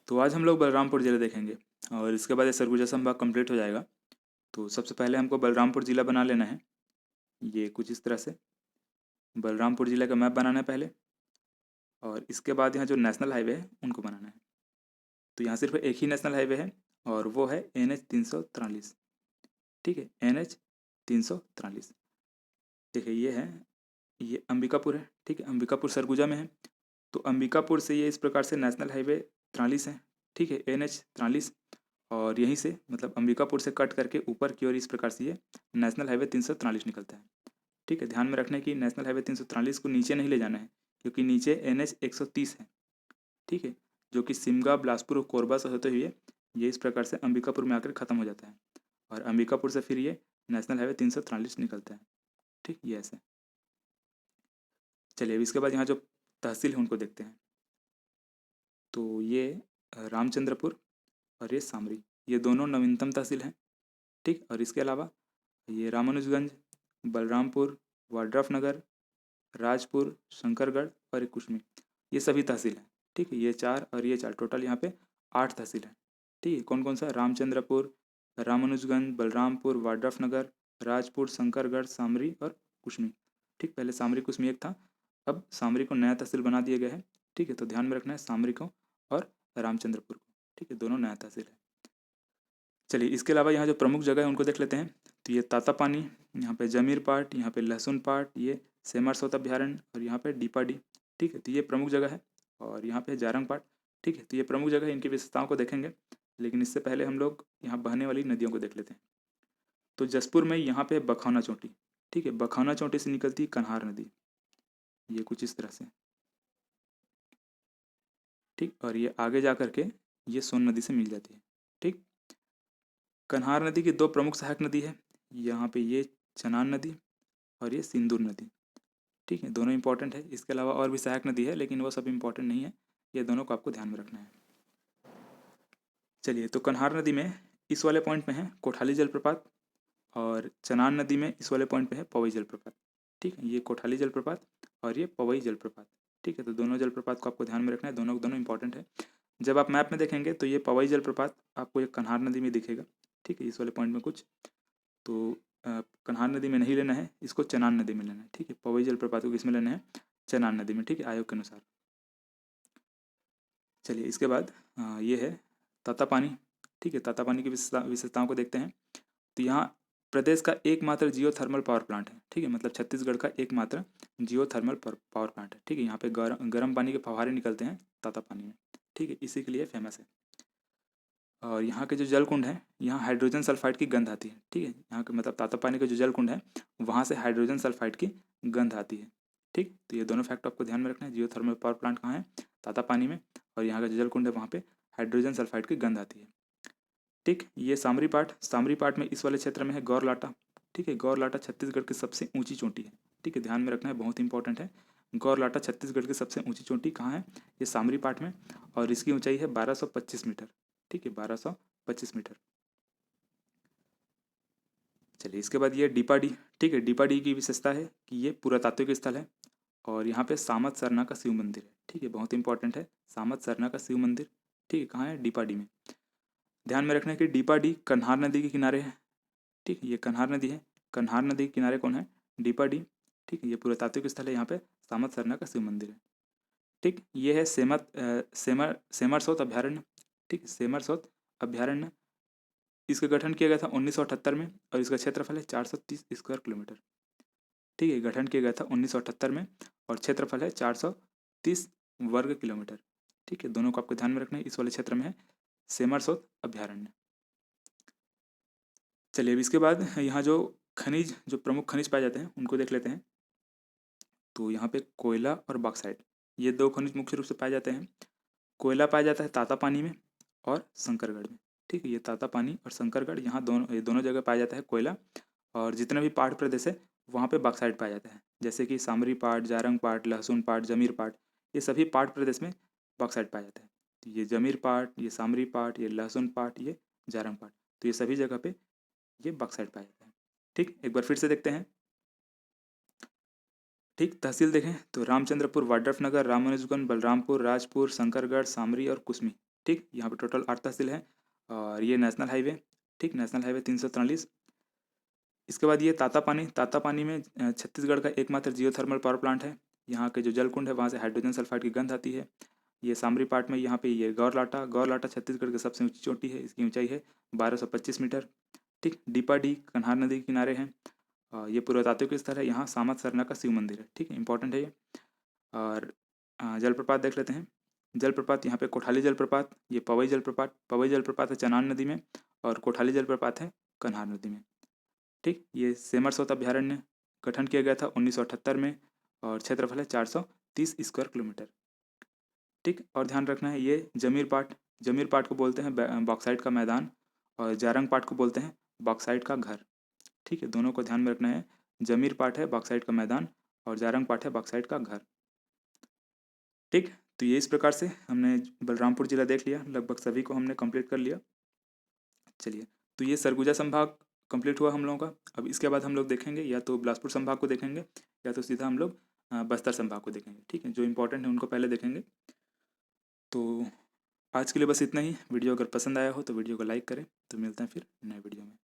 तो आज हम लोग बलरामपुर ज़िला देखेंगे और इसके बाद ये सरगुजा संभाग कंप्लीट हो जाएगा। तो सबसे पहले हमको बलरामपुर ज़िला बना लेना है। ये कुछ इस तरह से बलरामपुर ज़िला का मैप बनाना है पहले, और इसके बाद यहाँ जो नेशनल हाईवे है उनको बनाना है। तो यहाँ सिर्फ एक ही नेशनल हाईवे है और वो है NH 343। ठीक है, NH 343। देखिए ये अंबिकापुर है। ठीक है, अंबिकापुर सरगुजा में है। तो अंबिकापुर से ये इस प्रकार से नेशनल हाईवे 43 है। ठीक है, NH 43। और यहीं से मतलब अंबिकापुर से कट करके ऊपर की ओर इस प्रकार से ये नेशनल हाईवे 343 निकलता है। ठीक है, ध्यान में रखना है कि नेशनल हाईवे 343 को नीचे नहीं ले जाना है, क्योंकि नीचे NH 130 है। ठीक है, जो कि सिमगा, बिलासपुर और कोरबा से होते हुए ये इस प्रकार से अंबिकापुर में आकर ख़त्म हो जाता है, और अंबिकापुर से फिर ये नेशनल हाईवे 343 निकलता है। ठीक, ये ऐसे। चलिए, अब इसके बाद यहाँ जो तहसील है उनको देखते हैं। तो ये रामचंद्रपुर और ये सामरी, ये दोनों नवीनतम तहसील हैं। ठीक, और इसके अलावा ये रामानुजगंज, बलरामपुर, वाड्रफनगर, राजपुर, शंकरगढ़ और एक कुशमी, ये सभी तहसील हैं। ठीक है, ये चार और ये चार, टोटल यहाँ पे 8 तहसील हैं। ठीक है, कौन कौन सा? रामचंद्रपुर, रामानुजगंज, बलरामपुर, वाड्रफनगर, राजपुर, शंकरगढ़, सामरी और कुशमी। ठीक, पहले सामरी कुशमी एक था, अब सामरी को नया तहसील बना दिया गया है। ठीक है, तो ध्यान में रखना है सामरी को और रामचंद्रपुर को। ठीक है, दोनों नया तहसील है। चलिए, इसके अलावा यहाँ जो प्रमुख जगह है उनको देख लेते हैं। तो ये तातापानी, यहाँ पे जमीर पार्ट, यहाँ पे लहसुन पार्ट, ये सेमरसोत अभ्यारण्य और यहाँ पे डीपाडी। ठीक है, तो ये प्रमुख जगह है। और यहाँ पे जारंग पार्ट। ठीक है, तो ये प्रमुख जगह है, इनकी विशेषताओं को देखेंगे, लेकिन इससे पहले हम लोग यहाँ बहने वाली नदियों को देख लेते हैं। तो जसपुर में यहाँ पे बखौना चोटी। ठीक है, बखौना चोटी से निकलती कन्हार नदी, ये कुछ इस तरह से। ठीक, और ये आगे जा करके ये सोन नदी से मिल जाती है। ठीक, कन्हार नदी की दो प्रमुख सहायक नदी है, यहाँ पे ये चनान नदी और ये सिंदूर नदी। ठीक है, दोनों इंपॉर्टेंट है। इसके अलावा और भी सहायक नदी है, लेकिन वो सब इंपॉर्टेंट नहीं है, ये दोनों को आपको ध्यान में रखना है। चलिए, तो कन्हार नदी में इस वाले पॉइंट में है कोठाली जलप्रपात, और चनान नदी में इस वाले पॉइंट पे है पवई जलप्रपात। ठीक है, ये कोठाली जलप्रपात और ये पवई जलप्रपात। ठीक है, तो दोनों जलप्रपात को आपको ध्यान में रखना है, दोनों दोनों इंपॉर्टेंट है। जब आप मैप में देखेंगे तो ये पवई जलप्रपात आपको एक कन्हार नदी में दिखेगा। ठीक है, इस वाले पॉइंट में कुछ, तो कन्हार नदी में नहीं लेना है, इसको चनान नदी में लेना है। ठीक है, पवई जलप्रपात को किस में लेना है? चनान नदी में। ठीक है, आयोग के अनुसार। चलिए, इसके बाद ये है तातापानी। ठीक है, तातापानी की विशेषताओं को देखते हैं। तो यहाँ प्रदेश का एकमात्र जियो थर्मल पावर प्लांट है। ठीक है, मतलब छत्तीसगढ़ का एकमात्र जियो थर्मल पावर प्लांट है। ठीक है, यहाँ पे गर्म पानी के फव्वारे निकलते हैं तातापानी में। ठीक है, इसी के लिए फेमस है। और यहाँ के जो जल कुंड है, यहाँ हाइड्रोजन सल्फाइड की गंध आती है। ठीक है, यहाँ के मतलब तातापानी का जो जल कुंड है वहाँ से हाइड्रोजन सल्फाइड की गंध आती है। ठीक, तो ये दोनों फैक्ट आपको ध्यान में रखना है। जियो थर्मल पावर प्लांट कहाँ है? तातापानी में। और यहाँ का जो जल कुंड है वहाँ पे हाइड्रोजन सल्फाइड की गंध आती है। ठीक, ये सामरी पार्ट में इस वाले क्षेत्र में है गौरलाटा। ठीक है, गौरलाटा छत्तीसगढ़ की सबसे ऊंची चोटी है। ठीक है, ध्यान में रखना है, बहुत इंपॉर्टेंट है। गौरलाटा छत्तीसगढ़ की सबसे ऊंची चोटी कहाँ है? ये सामरी पार्ट में, और इसकी ऊंचाई है 1225 मीटर। ठीक है, 1225 मीटर। चलिए, इसके बाद ये डीपाडी। ठीक है, डीपाडी की विशेषता है कि ये पुरातात्विक स्थल है, और यहाँ पे सामत सरना का शिव मंदिर है। ठीक है, बहुत इंपॉर्टेंट है, सामत सरना का शिव मंदिर। ठीक है, कहाँ है? डीपाडी में। ध्यान में रखना है कि डीपाडी कन्हार नदी के किनारे है। ठीक है, ये कन्हार नदी है। कन्हार नदी के किनारे कौन है? डीपाडी। ठीक है, ये पुरातात्विक स्थल है, यहाँ पे सामत सरना का शिव मंदिर है। ठीक, ये है सेमरसोत अभ्यारण्य। ठीक, सेमरसोत अभ्यारण्य, इसका गठन किया गया था 1978 में, और इसका क्षेत्रफल है 430 स्क्वायर किलोमीटर। ठीक है, गठन किया गया था 1978 में, और क्षेत्रफल है 430 वर्ग किलोमीटर। ठीक है, दोनों को आपको ध्यान में रखना है। इस वाले क्षेत्र में है सेमरसोत अभ्यारण्य। चलिए, अब इसके बाद यहाँ जो खनिज, जो प्रमुख खनिज पाए जाते हैं उनको देख लेते हैं। तो यहाँ पे कोयला और बॉक्साइट, ये दो खनिज मुख्य रूप से पाए जाते हैं। कोयला पाया जाता है तातापानी में और शंकरगढ़ में। ठीक है, ये तातापानी और शंकरगढ़, यहाँ ये दोनों जगह पाया जाता है कोयला। और जितने भी पहाड़ प्रदेश है वहाँ पे बॉक्साइट पाया जाता है, जैसे कि सामरी पाट, जारंग पाट, लहसुन पाट, जमीर पाट, ये सभी पहाड़ प्रदेश में बॉक्साइट पाया जाता है। तो ये जमीर पाट, ये सामरी पाट, ये लहसुन पाट, ये जारंग पाट, तो ये सभी जगह पे ये बॉक्साइट पाया जाता है। ठीक, एक बार फिर से देखते हैं। ठीक, तहसील देखें तो रामचंद्रपुर, वाड्रफनगर, रामानुजगंज, बलरामपुर, राजपुर, शंकरगढ़, सामरी और कुसमी, ठीक, यहाँ पे टोटल 8 तहसील हैं और ये नेशनल हाईवे, ठीक, नेशनल हाईवे 343। इसके बाद ये तातापानी में छत्तीसगढ़ का एकमात्र जियोथर्मल पावर प्लांट है। यहाँ के जो जलकुंड है वहाँ से हाइड्रोजन सल्फाइड की गंध आती है। ये सामरी पार्ट में यहाँ पे ये गौरलाटा छत्तीसगढ़ की सबसे ऊंची चोटी है, इसकी ऊंचाई है 1225 मीटर। ठीक, डीपाडी कन्हार नदी के किनारे हैं। ये पुरातात्विक स्थल है, यहाँ सामत सरना का शिव मंदिर है। ठीक है, इंपॉर्टेंट है ये। और जलप्रपात देख लेते हैं। जलप्रपात यहाँ पे कोठाली जलप्रपात, ये पवई जलप्रपात है चनान नदी में, और कोठाली जलप्रपात है कन्हार नदी में। ठीक, ये सेमरसोत अभ्यारण्य गठन किया गया था 1978 में और क्षेत्रफल है 430 स्क्वायर किलोमीटर। ठीक, और ध्यान रखना है ये जमीर पाट को बोलते हैं बॉक्साइट का मैदान, और जारंग पाट को बोलते हैं बॉक्साइट का घर। ठीक है, दोनों को ध्यान में रखना है। जमीर पाट है बॉक्साइट का मैदान और जारंग पाट है बॉक्साइट का घर। ठीक, तो ये इस प्रकार से हमने बलरामपुर जिला देख लिया, लगभग सभी को हमने कंप्लीट कर लिया। चलिए, तो ये सरगुजा संभाग कंप्लीट हुआ हम लोगों का। अब इसके बाद हम लोग देखेंगे या तो बिलासपुर संभाग को देखेंगे या तो सीधा हम लोग बस्तर संभाग को देखेंगे। ठीक है, जो इंपॉर्टेंट है उनको पहले देखेंगे। तो आज के लिए बस इतना ही। वीडियो अगर पसंद आया हो तो वीडियो को लाइक करें। तो मिलते हैं फिर नए वीडियो में।